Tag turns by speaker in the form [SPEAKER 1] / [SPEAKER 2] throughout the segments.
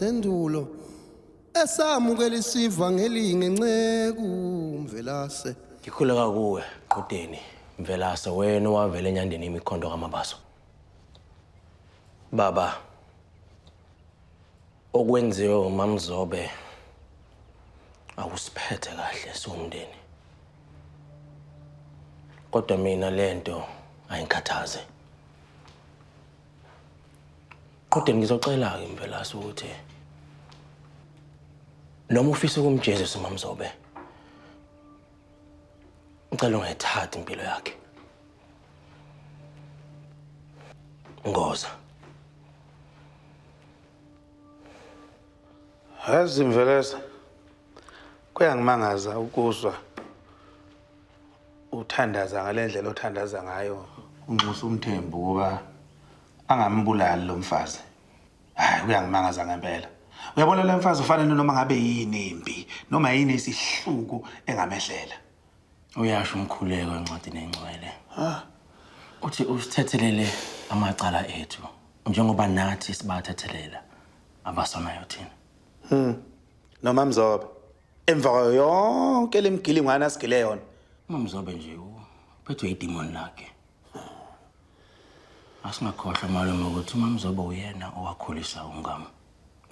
[SPEAKER 1] Sendulo esamukela isiva ngelinge nceku Mvelase.
[SPEAKER 2] Ngikhuleka kuwe Qudeni Mvelase wena owavela enyandeni imikhondo kaMabaso. Baba okwenziwe uMamzobe akusiphethe kahle siwumndeni. Kodwa mina lento ayingikhathaze. Qudeni ngizocela ke Mvelase ukuthi noma ufisa ukumjezisa uMamzobe ngicela ungayithatha impilo yakhe. Ngoza.
[SPEAKER 3] Hazi Mvelase. Kuyangimangaza ukuzwa uthandaza ngalendlela othandaza ngayo unxusa umthembu kuba angambulali lo mfazi. Hayi uyangimangaza ngempela. Uyabona le mfazi ufanele noma ngabe yini impi noma yini isihluku engamehlela.
[SPEAKER 2] Uyasho umkhuleko encwadini engcwele. Uthi usithethelele amacala ethu njengoba nathi sibathethelela abasonayo thina.
[SPEAKER 3] Noma Mzobe. Emva kwayo yonke lemgilingwana asigile yona.
[SPEAKER 2] uMamzobe nje uphethwe idemon lakhe. Asingakhohlwa malume ukuthi uMamzobe uyena owakhulisa ungama.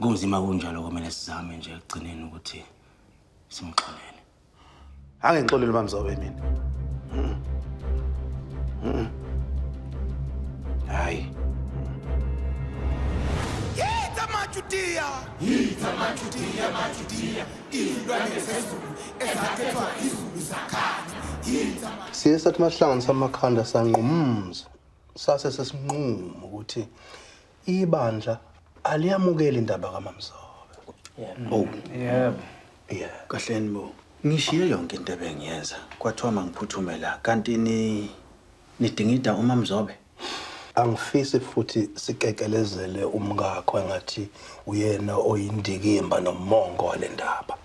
[SPEAKER 2] Kunzima kunjalo kumele sizame nje ekugcineni ukuthi simxolele.
[SPEAKER 3] Angengixolele uMamzobe mina. Hayi.
[SPEAKER 4] Yitha majudia, izilwane zezulu ezakhethwa izulu zakhanya.
[SPEAKER 1] Siye sathi masihlanganisa amakhanda sanqumza sase sesinquma ukuthi ibandla aliyamukela indaba kaMamzobe.
[SPEAKER 5] Oh,
[SPEAKER 1] Yeah.
[SPEAKER 5] kahleni bo. Ngishiye yonke into ebengiyenza. Kwathiwa mangiphuthume la. Kanti nidingida uMamzobe.
[SPEAKER 1] Angifisi futhi sikekelezele umngakho engathi uyena oyindikimba nomongo walendaba.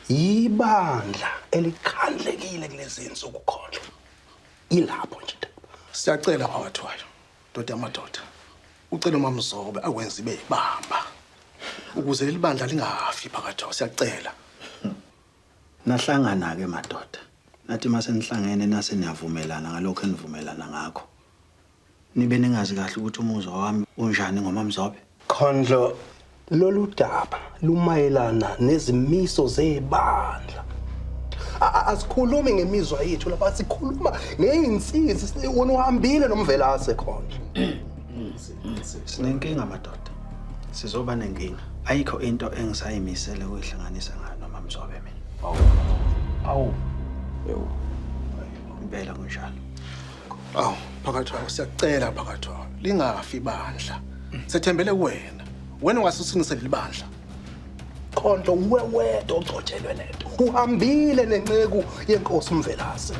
[SPEAKER 1] Ibandla elikhandlekile kulezi insuku khona. Ilapho nje.
[SPEAKER 6] Siyacela awathwayo. Ndoda amadoda. Ucela uMamzobe akwenza ibe ibamba. Ukuze leli bandla lingafi phakathi siyacela.
[SPEAKER 5] Nahlangana ke madoda. Nathi mase nihlangene nase niyavumelana ngalokho enivumelana ngakho. Nibe ningazi kahle ukuthi umuzwa wami unjani ngoMamzobe.
[SPEAKER 1] Khondlo lolu daba lumayelana nezimiso zebandla. Asikhulumi ngemizwa yethu lapha sikhuluma ngeinsizi wona uhambile noMvelase Khondlo.
[SPEAKER 5] Sinenkinga madoda. Sizoba nenkinga. Ayikho into engisayimisele ukuyihlanganisa ngayo noMamzobe mina.
[SPEAKER 1] Awu.
[SPEAKER 5] Yo. Impela kunjalo.
[SPEAKER 6] Awu, phakathi siyacela phakathi. Lingafi ibandla. Sethembele kuwena. Wena ungasusinisela libandla.
[SPEAKER 1] Khondlo wedwa ogcotshelwe lento. Uhambile nenceku yenkosi uMvelase.